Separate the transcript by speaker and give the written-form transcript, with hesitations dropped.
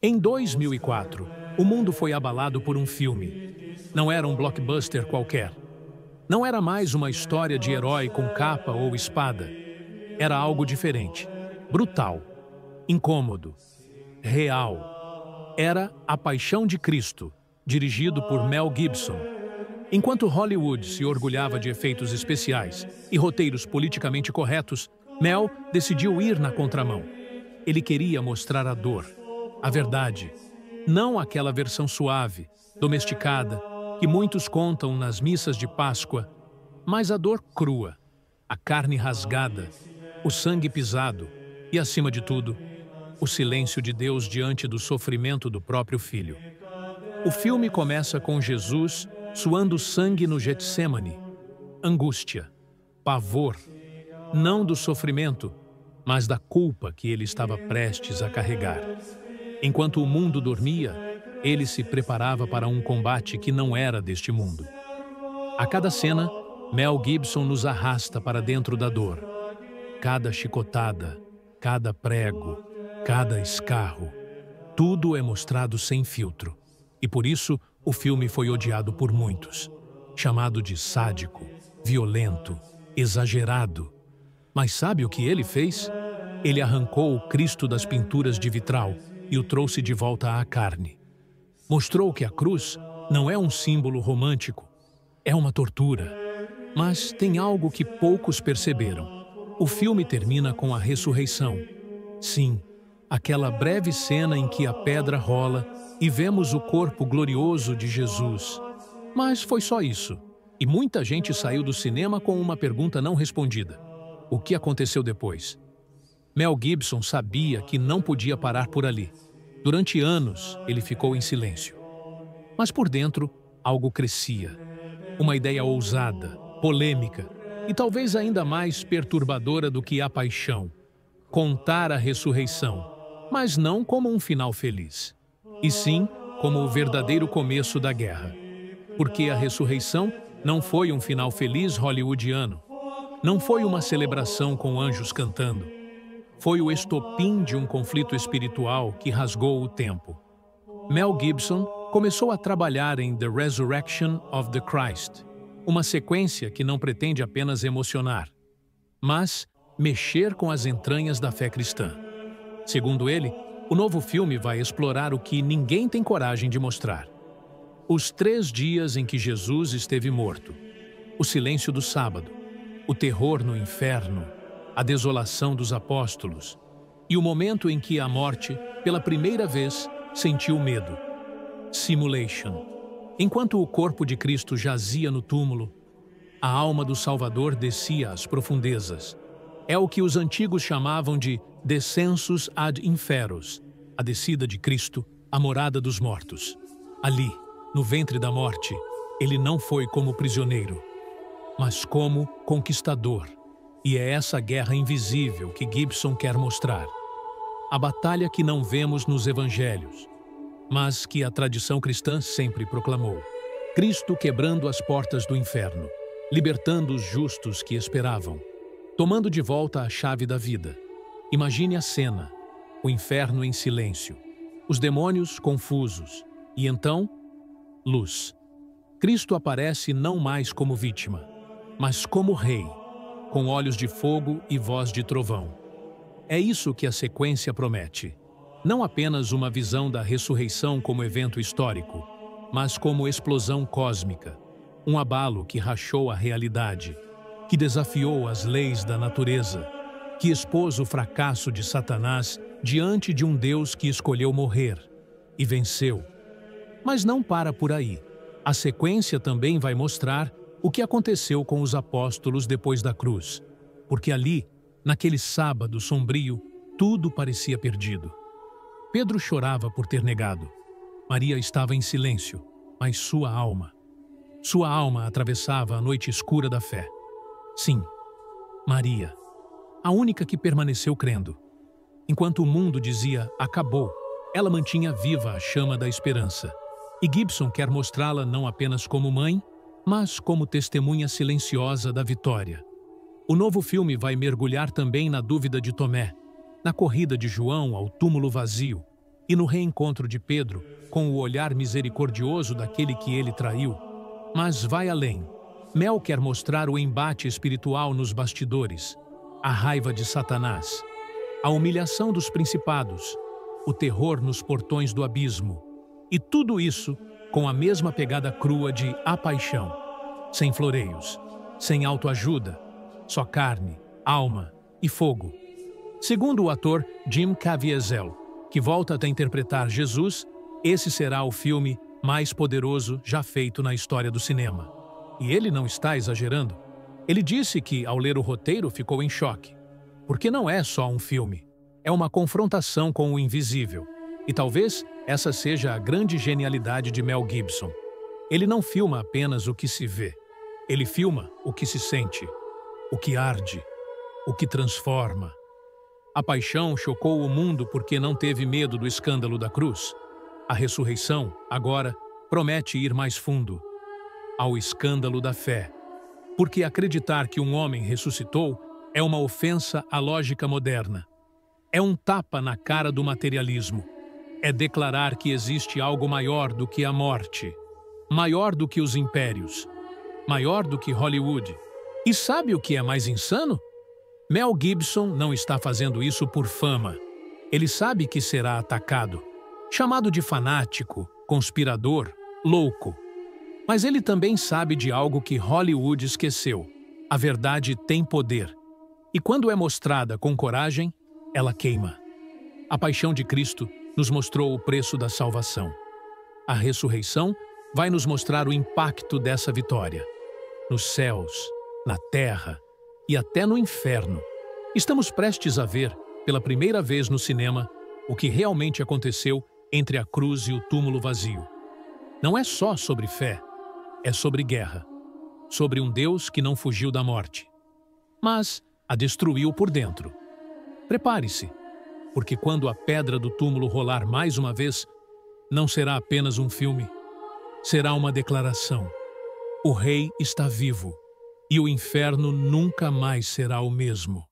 Speaker 1: Em 2004, o mundo foi abalado por um filme. Não era um blockbuster qualquer. Não era mais uma história de herói com capa ou espada. Era algo diferente, brutal, incômodo, real. Era A Paixão de Cristo, dirigido por Mel Gibson. Enquanto Hollywood se orgulhava de efeitos especiais e roteiros politicamente corretos, Mel decidiu ir na contramão. Ele queria mostrar a dor, a verdade, não aquela versão suave, domesticada, que muitos contam nas missas de Páscoa, mas a dor crua, a carne rasgada, o sangue pisado e, acima de tudo, o silêncio de Deus diante do sofrimento do próprio Filho. O filme começa com Jesus suando sangue no Getsêmani, angústia, pavor, não do sofrimento, mas da culpa que ele estava prestes a carregar. Enquanto o mundo dormia, ele se preparava para um combate que não era deste mundo. A cada cena, Mel Gibson nos arrasta para dentro da dor. Cada chicotada, cada prego, cada escarro, tudo é mostrado sem filtro. E por isso, o filme foi odiado por muitos, chamado de sádico, violento, exagerado. Mas sabe o que ele fez? Ele arrancou o Cristo das pinturas de vitral e o trouxe de volta à carne. Mostrou que a cruz não é um símbolo romântico, é uma tortura. Mas tem algo que poucos perceberam. O filme termina com a ressurreição. Sim, aquela breve cena em que a pedra rola e vemos o corpo glorioso de Jesus. Mas foi só isso. E muita gente saiu do cinema com uma pergunta não respondida. O que aconteceu depois? Mel Gibson sabia que não podia parar por ali. Durante anos, ele ficou em silêncio. Mas por dentro, algo crescia. Uma ideia ousada, polêmica e talvez ainda mais perturbadora do que a paixão. Contar a ressurreição, mas não como um final feliz, e sim como o verdadeiro começo da guerra. Porque a ressurreição não foi um final feliz hollywoodiano. Não foi uma celebração com anjos cantando. Foi o estopim de um conflito espiritual que rasgou o tempo. Mel Gibson começou a trabalhar em The Resurrection of the Christ, uma sequência que não pretende apenas emocionar, mas mexer com as entranhas da fé cristã. Segundo ele, o novo filme vai explorar o que ninguém tem coragem de mostrar. Os 3 dias em que Jesus esteve morto, o silêncio do sábado, o terror no inferno, a desolação dos apóstolos e o momento em que a morte, pela primeira vez, sentiu medo. Simulation. Enquanto o corpo de Cristo jazia no túmulo, a alma do Salvador descia às profundezas. É o que os antigos chamavam de descensus ad inferos, a descida de Cristo, a morada dos mortos. Ali, no ventre da morte, ele não foi como prisioneiro, mas como conquistador. E é essa guerra invisível que Gibson quer mostrar. A batalha que não vemos nos evangelhos, mas que a tradição cristã sempre proclamou. Cristo quebrando as portas do inferno, libertando os justos que esperavam, tomando de volta a chave da vida. Imagine a cena, o inferno em silêncio, os demônios confusos, e então, luz. Cristo aparece não mais como vítima, mas como rei, com olhos de fogo e voz de trovão. É isso que a sequência promete. Não apenas uma visão da ressurreição como evento histórico, mas como explosão cósmica, um abalo que rachou a realidade, que desafiou as leis da natureza, que expôs o fracasso de Satanás diante de um Deus que escolheu morrer e venceu. Mas não para por aí. A sequência também vai mostrar o que aconteceu com os apóstolos depois da cruz, porque ali, naquele sábado sombrio, tudo parecia perdido. Pedro chorava por ter negado. Maria estava em silêncio, mas sua alma atravessava a noite escura da fé. Sim, Maria, a única que permaneceu crendo. Enquanto o mundo dizia acabou, ela mantinha viva a chama da esperança. E Gibson quer mostrá-la não apenas como mãe, mas como testemunha silenciosa da vitória. O novo filme vai mergulhar também na dúvida de Tomé, na corrida de João ao túmulo vazio, e no reencontro de Pedro com o olhar misericordioso daquele que ele traiu. Mas vai além. Mel quer mostrar o embate espiritual nos bastidores, a raiva de Satanás, a humilhação dos principados, o terror nos portões do abismo, e tudo isso com a mesma pegada crua de A Paixão, sem floreios, sem autoajuda, só carne, alma e fogo. Segundo o ator Jim Caviezel, que volta a interpretar Jesus, esse será o filme mais poderoso já feito na história do cinema. E ele não está exagerando. Ele disse que, ao ler o roteiro, ficou em choque. Porque não é só um filme. É uma confrontação com o invisível. E talvez essa seja a grande genialidade de Mel Gibson. Ele não filma apenas o que se vê. Ele filma o que se sente, o que arde, o que transforma. A Paixão chocou o mundo porque não teve medo do escândalo da cruz. A ressurreição, agora, promete ir mais fundo, ao escândalo da fé. Porque acreditar que um homem ressuscitou é uma ofensa à lógica moderna. É um tapa na cara do materialismo. É declarar que existe algo maior do que a morte, maior do que os impérios, maior do que Hollywood. E sabe o que é mais insano? Mel Gibson não está fazendo isso por fama. Ele sabe que será atacado, chamado de fanático, conspirador, louco. Mas ele também sabe de algo que Hollywood esqueceu. A verdade tem poder. E quando é mostrada com coragem, ela queima. A paixão de Cristo nos mostrou o preço da salvação. A ressurreição vai nos mostrar o impacto dessa vitória. Nos céus, na terra e até no inferno. Estamos prestes a ver, pela primeira vez no cinema, o que realmente aconteceu entre a cruz e o túmulo vazio. Não é só sobre fé, é sobre guerra, sobre um Deus que não fugiu da morte, mas a destruiu por dentro. Prepare-se, porque quando a pedra do túmulo rolar mais uma vez, não será apenas um filme, será uma declaração. O Rei está vivo, e o inferno nunca mais será o mesmo.